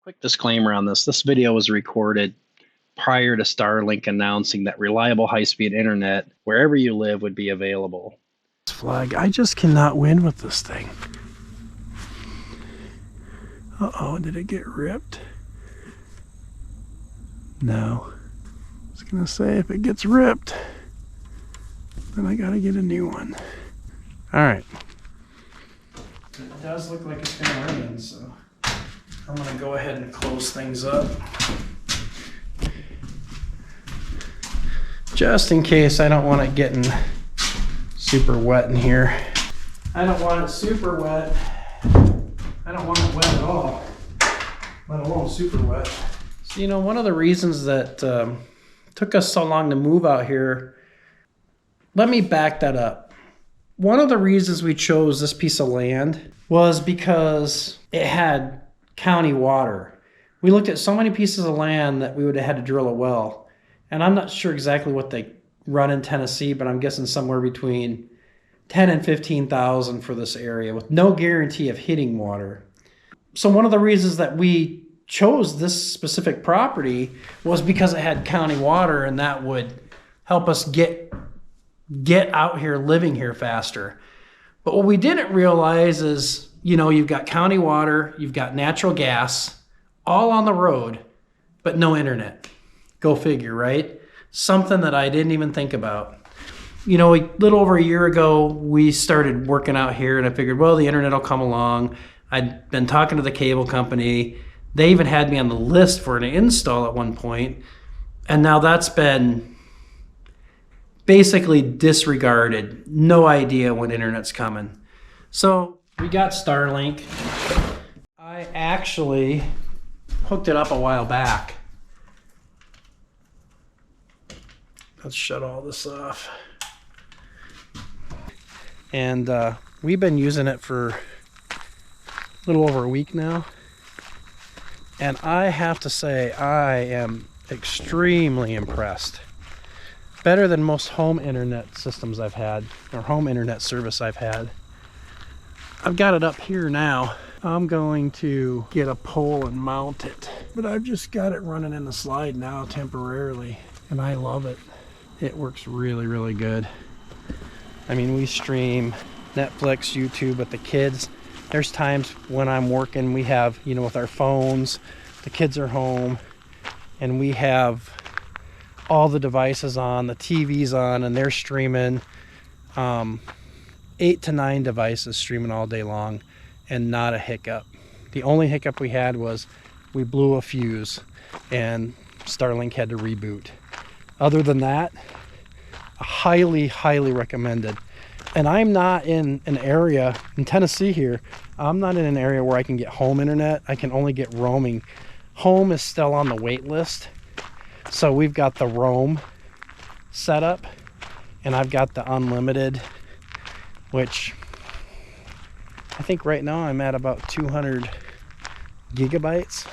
Quick disclaimer on this. This video was recorded prior to Starlink announcing that reliable high-speed internet wherever you live would be available. Flag. I just cannot win with this thing. Uh-oh, did it get ripped? No. I was gonna say if it gets ripped, then I gotta get a new one. Alright. It does look like it's gonna rain, so I'm gonna go ahead and close things up. Just in case I don't want it getting super wet in here. I don't want it super wet. I don't want it wet at all, let alone super wet. So, you know, one of the reasons that took us so long to move out here, let me back that up. One of the reasons we chose this piece of land was because it had county water. We looked at so many pieces of land that we would have had to drill a well. And I'm not sure exactly what they run in Tennessee, but I'm guessing somewhere between 10 and 15,000 for this area with no guarantee of hitting water. So one of the reasons that we chose this specific property was because it had county water, and that would help us get out here living here faster. But what we didn't realize is, you know, you've got county water, you've got natural gas, all on the road, but no internet. Go figure, right? Something that I didn't even think about. You know, a little over a year ago, we started working out here, and I figured, well, the internet will come along. I'd been talking to the cable company. They even had me on the list for an install at one point, and now that's been basically disregarded. No idea when internet's coming. So we got Starlink. I actually hooked it up a while back. Let's shut all this off. And we've been using it for a little over a week now. And I have to say, I am extremely impressed. Better than most home internet systems I've had, or home internet service I've had. I've got it up here now. I'm going to get a pole and mount it. But I've just got it running in the slide now temporarily. And I love it. It works really, really good. I mean, we stream Netflix, YouTube with the kids. There's times when I'm working, we have, you know, with our phones, the kids are home, and we have all the devices on, the TV's on, and they're streaming. 8 to 9 devices streaming all day long, and not a hiccup. The only hiccup we had was we blew a fuse, and Starlink had to reboot. Other than that, highly, highly recommended. And I'm not in an area in Tennessee here. I'm not in an area where I can get home internet. I can only get roaming. Home is still on the wait list. So we've got the roam set up, and I've got the unlimited, which I think right now I'm at about 200 gigabytes.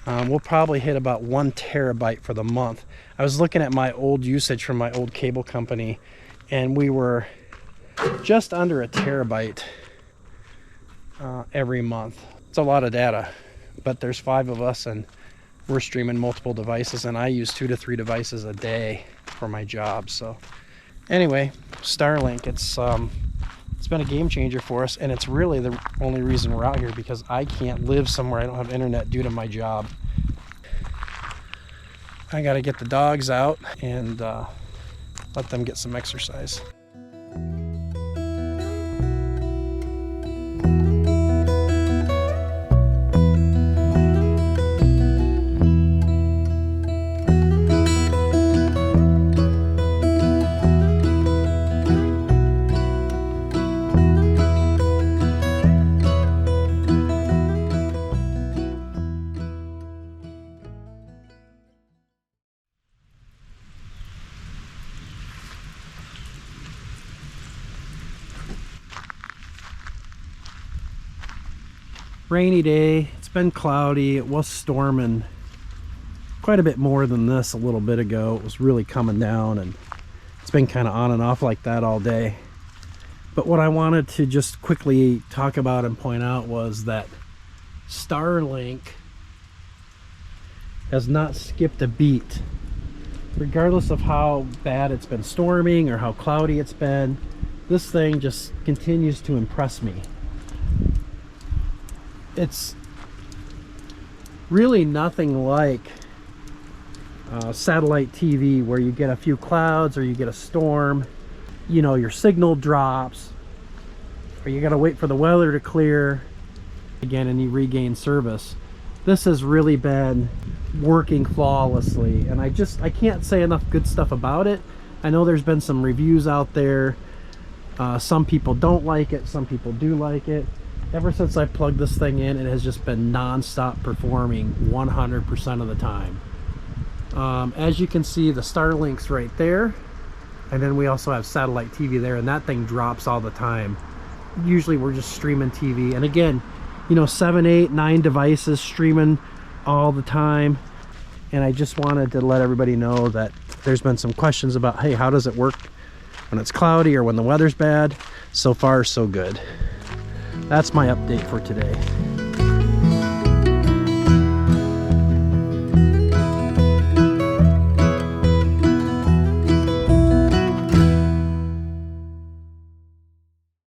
We'll probably hit about 1 terabyte for the month. I was looking at my old usage from my old cable company, and we were just under 1 terabyte every month. It's a lot of data, but there's 5 of us, and we're streaming multiple devices, and I use 2 to 3 devices a day for my job. So anyway, Starlink, it's been a game changer for us, and it's really the only reason we're out here, because I can't live somewhere I don't have internet due to my job. I got to get the dogs out and let them get some exercise. Rainy day, it's been cloudy, it was storming quite a bit more than this a little bit ago. It was really coming down, and it's been kind of on and off like that all day. But what I wanted to just quickly talk about and point out was that Starlink has not skipped a beat. Regardless of how bad it's been storming or how cloudy it's been, this thing just continues to impress me. It's really nothing like satellite TV where you get a few clouds or you get a storm, you know, your signal drops, or you gotta wait for the weather to clear again and you regain service. This has really been working flawlessly, and I can't say enough good stuff about it. I know there's been some reviews out there. Some people don't like it, some people do like it. Ever since I plugged this thing in, it has just been non-stop performing 100% of the time. As you can see, the Starlink's right there, and then we also have satellite TV there, and that thing drops all the time. Usually we're just streaming TV, and again, you know, 7, 8, 9 devices streaming all the time. And I just wanted to let everybody know that there's been some questions about, hey, how does it work when it's cloudy or when the weather's bad? So far, so good. That's my update for today.